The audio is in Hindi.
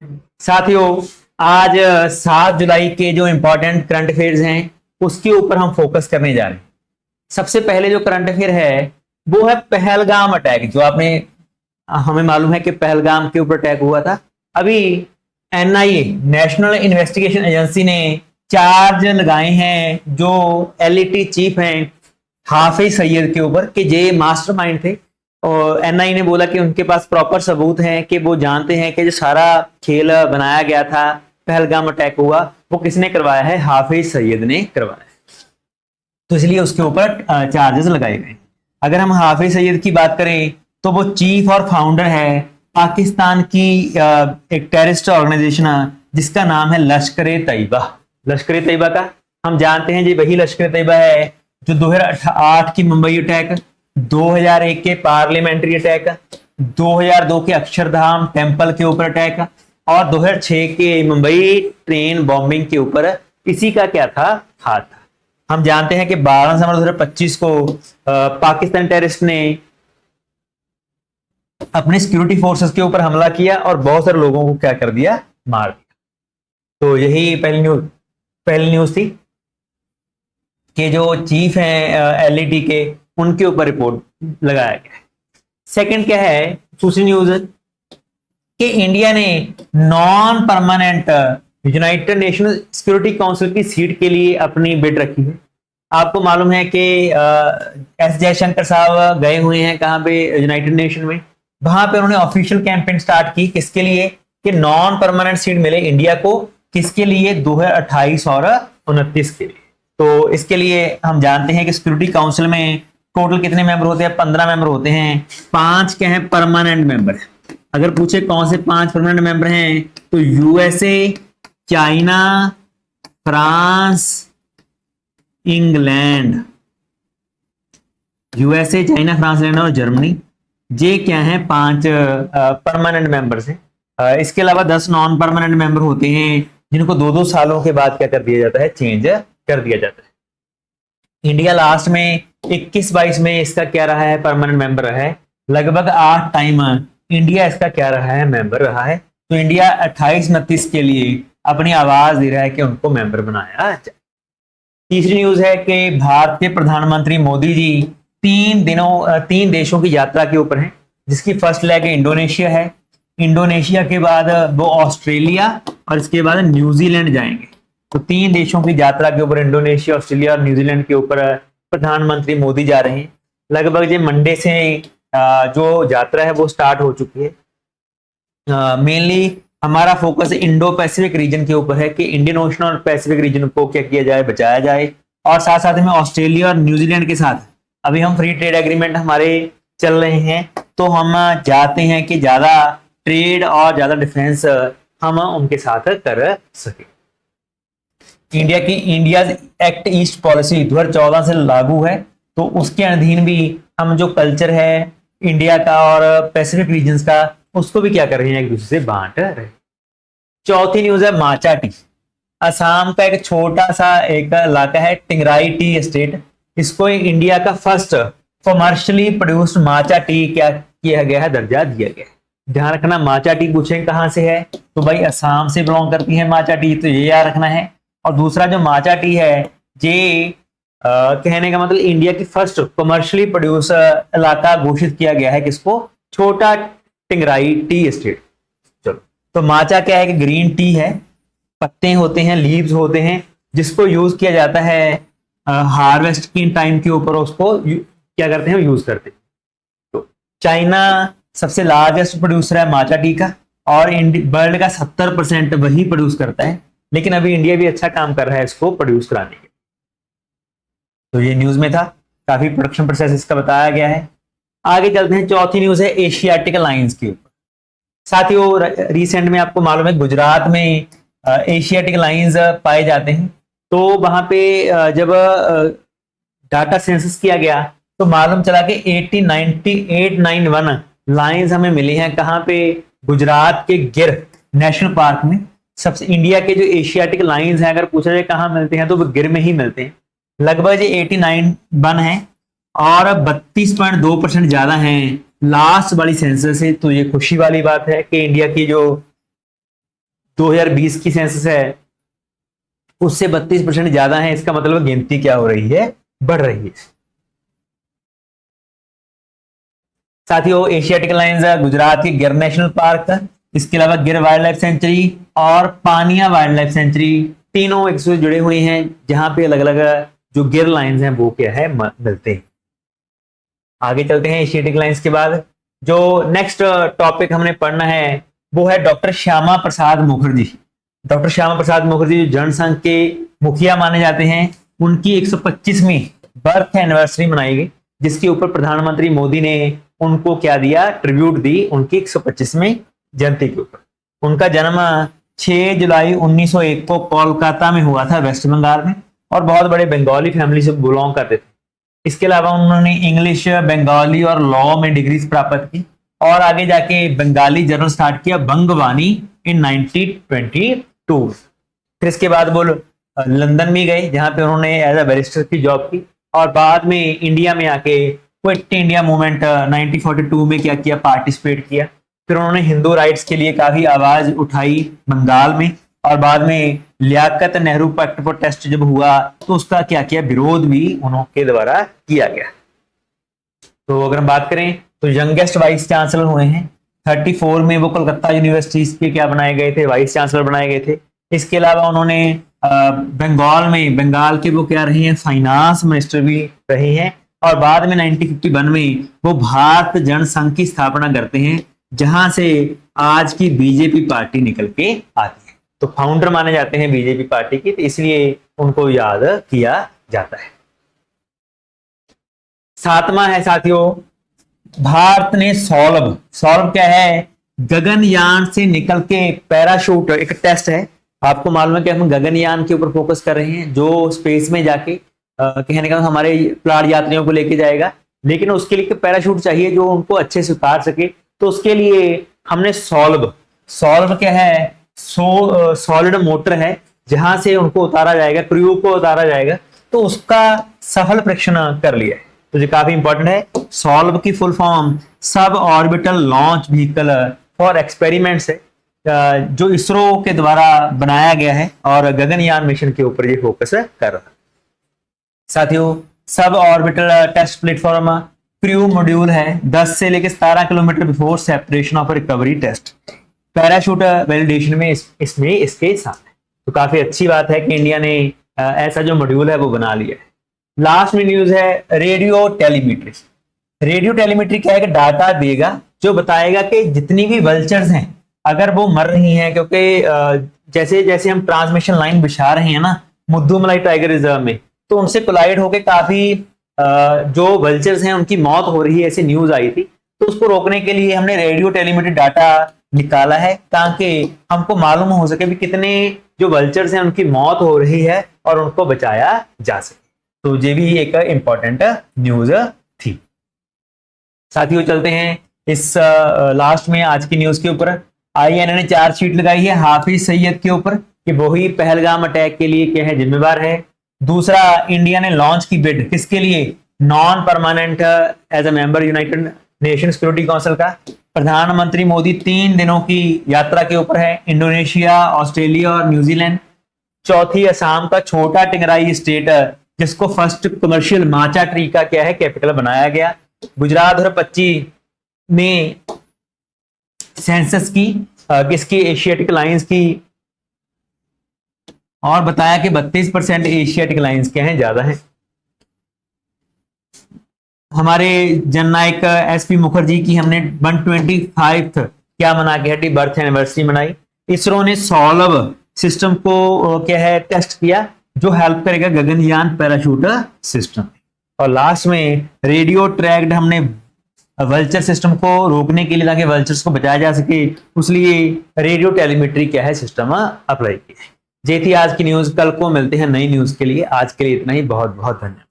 साथियों, आज 7 जुलाई के जो इंपॉर्टेंट करंट अफेयर्स हैं उसके ऊपर हम फोकस करने जा रहे हैं। सबसे पहले जो करंट अफेयर है वो है पहलगाम अटैक। जो आपने हमें मालूम है कि पहलगाम के ऊपर अटैक हुआ था। अभी एनआईए, नेशनल इन्वेस्टिगेशन एजेंसी ने चार्ज लगाए हैं जो एलईटी चीफ हैं हाफिज सईद के ऊपर कि ये मास्टरमाइंड थे। और एनआई ने बोला कि उनके पास प्रॉपर सबूत हैं कि वो जानते हैं कि जो सारा खेल बनाया गया था, पहलगाम अटैक हुआ, वो किसने करवाया है? हाफिज सईद ने करवाया है। तो इसलिए उसके ऊपर चार्जेस लगाए गए। अगर हम हाफिज सईद की बात करें तो वो चीफ और फाउंडर है पाकिस्तान की एक टेररिस्ट ऑर्गेनाइजेशन जिसका नाम है लश्कर ए तैयबा। लश्कर ए तैयबा का हम जानते हैं जी, वही लश्कर ए तैयबा है जो 2008 की मुंबई अटैक, 2001 के पार्लियामेंट्री अटैक, 2002 के अक्षरधाम टेम्पल के ऊपर अटैक और 2006 के मुंबई ट्रेन बॉम्बिंग के ऊपर इसी का क्या था? हाथ था। हम जानते हैं कि 12 सितंबर 2025 को पाकिस्तान टेररिस्ट ने अपने सिक्योरिटी फोर्सेस के ऊपर हमला किया और बहुत सारे लोगों को क्या कर दिया? मार दिया। तो यही पहली न्यूज थी कि जो चीफ हैं एलईडी के, उनके ऊपर रिपोर्ट लगाया गया है। सेकंड क्या है? दूसरी न्यूज कि इंडिया ने non permanent United Nations security council की सीट के लिए अपनी बिड रखी है। आपको मालूम है कि एस जयशंकर साहब गए हुए हैं कहाँ पे? यूनाइटेड नेशन में। वहां पे उन्होंने ऑफिशियल कैंपेन स्टार्ट की, किसके लिए? कि नॉन परमानेंट सीट मिले इंडिया को। किसके लिए? 2028 और 29 के लिए। तो इसके लिए हम जानते हैं कि सिक्योरिटी काउंसिल में टोटल कितने मेंबर होते हैं? 15 मेंबर होते हैं। 5 क्या है? Permanent member. अगर पूछे कौन से 5 परमानेंट मेंबर हैं तो USA, China, France, England. USA, China, France, England और जर्मनी, ये क्या है? 5 परमानेंट मेंबर्स हैं। इसके अलावा 10 नॉन परमानेंट मेंबर होते हैं जिनको 2-2 सालों के बाद क्या कर दिया जाता है? चेंज कर दिया जाता है। इंडिया लास्ट में 21-22 में इसका क्या रहा है? परमानेंट मेंबर रहा है। लगभग 8 टाइम इंडिया इसका क्या रहा है? मेंबर रहा है। तो इंडिया 28-29 के लिए अपनी आवाज दे रहा है कि उनको मेंबर बनाया जाए। तीसरी न्यूज है कि भारत के प्रधानमंत्री मोदी जी 3 देशों की यात्रा के ऊपर हैं, जिसकी फर्स्ट लेग इंडोनेशिया है। इंडोनेशिया के बाद वो ऑस्ट्रेलिया और इसके बाद न्यूजीलैंड जाएंगे। तो 3 देशों की यात्रा के ऊपर, इंडोनेशिया, ऑस्ट्रेलिया और न्यूजीलैंड के ऊपर प्रधानमंत्री मोदी जा रहे हैं। लगभग ये मंडे से जो यात्रा है वो स्टार्ट हो चुकी है। मेनली हमारा फोकस इंडो पैसिफिक रीजन के ऊपर है कि इंडियन ओशन और पैसिफिक रीजन को क्या किया जाए? बचाया जाए। और साथ साथ में ऑस्ट्रेलिया और न्यूजीलैंड के साथ अभी हम फ्री ट्रेड एग्रीमेंट हमारे चल रहे हैं, तो हम चाहते हैं कि ज्यादा ट्रेड और ज्यादा डिफेंस हम उनके साथ कर सके। इंडिया एक्ट ईस्ट पॉलिसी 2014 से लागू है, तो उसके अधीन भी हम जो कल्चर है इंडिया का और पैसिफिक रीजन्स का, उसको भी क्या कर रहे हैं? एक दूसरे से बांट रहे। चौथी न्यूज है माचा टी। असम का एक छोटा सा एक इलाका है टिंगराई टी एस्टेट, इसको इंडिया का first commercially produced matcha tea क्या किया गया है? दर्जा दिया गया है। ध्यान रखना, माचा टी पूछें कहां से है तो भाई असम से बिलोंग करती है माचा टी, तो ये याद रखना है। और दूसरा जो माचा टी है, ये कहने का मतलब इंडिया की फर्स्ट कमर्शियली प्रोड्यूस इलाका घोषित किया गया है। किसको? छोटा टिंगराई टी एस्टेट। चलो, तो माचा क्या है? कि ग्रीन टी है, पत्ते होते हैं, लीव्स होते हैं, जिसको यूज किया जाता है हार्वेस्ट की टाइम के ऊपर, उसको क्या करते हैं? यूज करते हैं। तो चाइना सबसे लार्जेस्ट प्रोड्यूसर है माचा टी का और वर्ल्ड का 70% वही प्रोड्यूस करता है। लेकिन अभी इंडिया भी अच्छा काम कर रहा है इसको प्रोड्यूस कराने के। तो ये न्यूज में था, काफी प्रोडक्शन प्रोसेस इसका बताया गया है। आगे चलते हैं, चौथी न्यूज है एशियाटिक अलायंस की ऊपर। साथियों, रिसेंट में आपको मालूम है गुजरात में एशियाटिक अलायंस पाए जाते हैं। तो वहां पे जब डाटा सेंसस किया गया तो मालूम चला कि 891 लाइंस हमें मिली हैं। कहाँ पे? गुजरात के गिर नेशनल पार्क में। सबसे इंडिया के जो एशियाटिक लाइंस हैं, अगर पूछा जाए कहाँ मिलते हैं तो वो गिर में ही मिलते हैं। लगभग 89 बन है और 32.2% ज्यादा हैं लास्ट वाली सेंसस से। तो ये खुशी वाली बात है कि इंडिया की जो 2020 की सेंसस है उससे 32% ज्यादा है। इसका मतलब गिनती क्या हो रही है, बढ़ रही है। साथियों, एशियाटिक लाइंस गुजरात के गिर नेशनल पार्क, इसके अलावा गिर वाइल्ड लाइफ सेंचुरी और पानिया वाइल्ड लाइफ सेंचुरी, तीनों एक से जुड़े हुए हैं, जहां पे अलग अलग जो गिर लाइंस हैं वो क्या है मिलते हैं। आगे चलते हैं। एशियाटिक लाइंस के बाद जो नेक्स्ट टॉपिक हमने पढ़ना है वो है डॉक्टर श्यामा प्रसाद मुखर्जी। डॉक्टर श्यामा प्रसाद मुखर्जी जो जनसंघ के मुखिया माने जाते हैं, उनकी 125वीं बर्थ एनिवर्सरी मनाई गई, जिसके ऊपर प्रधानमंत्री मोदी ने उनको क्या दिया, ट्रिब्यूट दी उनकी 125वीं जयंती के ऊपर। उनका जन्म 6 जुलाई 1901 को कोलकाता में हुआ था, वेस्ट बंगाल में, और बहुत बड़े बंगाली फैमिली से बिलोंग करते थे। इसके अलावा उन्होंने इंग्लिश, बंगाली और लॉ में डिग्रीज प्राप्त की और आगे जाके बंगाली जर्नल स्टार्ट किया, बंगवानी, इन 1922। फिर इसके बाद वो लंदन में गए, जहां पे उन्होंने एज अ बैरिस्टर की जॉब की, और बाद में इंडिया में आके क्विट इंडिया मूवमेंट 1942 में क्या किया, पार्टिसिपेट किया। फिर उन्होंने हिंदू राइट्स के लिए काफी आवाज उठाई बंगाल में, और बाद में लियाकत नेहरू पैक्ट प्रोटेस्ट जब हुआ तो उसका क्या किया, विरोध भी उनके द्वारा किया गया। तो अगर हम बात करें तो यंगेस्ट वाइस चांसलर हुए हैं। 34 में वो कलकत्ता यूनिवर्सिटी के क्या बनाए गए थे, वाइस चांसलर बनाए गए थे। इसके अलावा उन्होंने बंगाल के वो क्या रहे हैं, फाइनेंस मिनिस्टर भी रहे हैं, और बाद में 1951 में वो भारत जनसंघ की स्थापना करते हैं, जहां से आज की बीजेपी पार्टी निकल के आती है। तो फाउंडर माने जाते हैं बीजेपी पार्टी की, तो इसलिए उनको याद किया जाता है। 7वां है साथियों, भारत ने सौलभ क्या है, गगनयान से निकल के पैराशूट, एक टेस्ट है। आपको मालूम है कि हम गगनयान के ऊपर फोकस कर रहे हैं, जो स्पेस में जाके कहने का हमारे प्लाट यात्रियों को लेके जाएगा, लेकिन उसके लिए पैराशूट चाहिए जो उनको अच्छे से उतार सके। तो उसके लिए हमने सौलभ क्या है, सॉलिड मोटर है, जहां से उनको उतारा जाएगा, क्रू को उतारा जाएगा। तो उसका सफल परीक्षण कर लिया है, तो ये काफी इंपॉर्टेंट है। सॉल्व की full form sub orbital launch vehicle for experiments है, जो इसरो के द्वारा बनाया गया है और गगनयान मिशन के ऊपर ये फोकस कर रहा है। साथियों, suborbital test platform crew module है 10 से लेकर 17 kilometre before separation of recovery test, parachute validation में इसमें इसके साथ है। तो काफी अच्छी बात है कि इंडिया ने ऐसा जो मॉड्यूल है वो बना लिया है। लास्ट में न्यूज है रेडियो टेलीमेट्री। रेडियो टेलीमेट्री क्या है कि डाटा देगा जो बताएगा कि जितनी भी वल्चर्स हैं अगर वो मर रही हैं, क्योंकि जैसे जैसे हम ट्रांसमिशन लाइन बिछा रहे हैं ना मुद्दूमलाई टाइगर रिजर्व में, तो उनसे कोलाइड होकर काफी जो वल्चर्स हैं उनकी मौत हो रही है, ऐसी न्यूज आई थी। तो उसको रोकने के लिए हमने रेडियो टेलीमेट्री डाटा निकाला है, ताकि हमको मालूम हो सके भी कितने जो वल्चर्स हैं उनकी मौत हो रही है और उनको बचाया जा सके। तो ये भी एक इंपॉर्टेंट न्यूज थी। साथियों, चलते हैं इस लास्ट में आज की न्यूज के ऊपर। INA ने चार्जशीट लगाई है हाफिज सईद के ऊपर कि वही पहलगाम अटैक के लिए क्या है, जिम्मेवार है। दूसरा, इंडिया ने लॉन्च की बिड किसके लिए, non permanent as a member United Nation Security Council का। प्रधानमंत्री मोदी 3 दिनों की यात्रा के ऊपर है, इंडोनेशिया, ऑस्ट्रेलिया और न्यूजीलैंड। चौथी, असम का छोटा टिंगराई स्टेट जिसको फर्स्ट कमर्शियल माचा ट्री का क्या है कैपिटल बनाया गया। गुजरात और 25 में सेंसस की किसकी, एशियाटिक लाइंस की, और बताया कि 32% एशियाटिक लाइंस के हैं, ज्यादा हैं। हमारे जननायक SP मुखर्जी की हमने 125th क्या मना के हटी, बर्थ एनिवर्सरी मनाई। इसरो ने सौलभ सिस्टम को क्या है टेस्ट किया, जो हेल्प करेगा गगनयान पैराशूट सिस्टम। और लास्ट में रेडियो ट्रैक्ड हमने वल्चर सिस्टम को रोकने के लिए, ताकि वल्चर्स को बचाया जा सके, उसलिए रेडियो टेलीमेट्री क्या है सिस्टम अप्लाई किया। ये थी आज की न्यूज। कल को मिलते हैं नई न्यूज के लिए। आज के लिए इतना ही। बहुत बहुत धन्यवाद।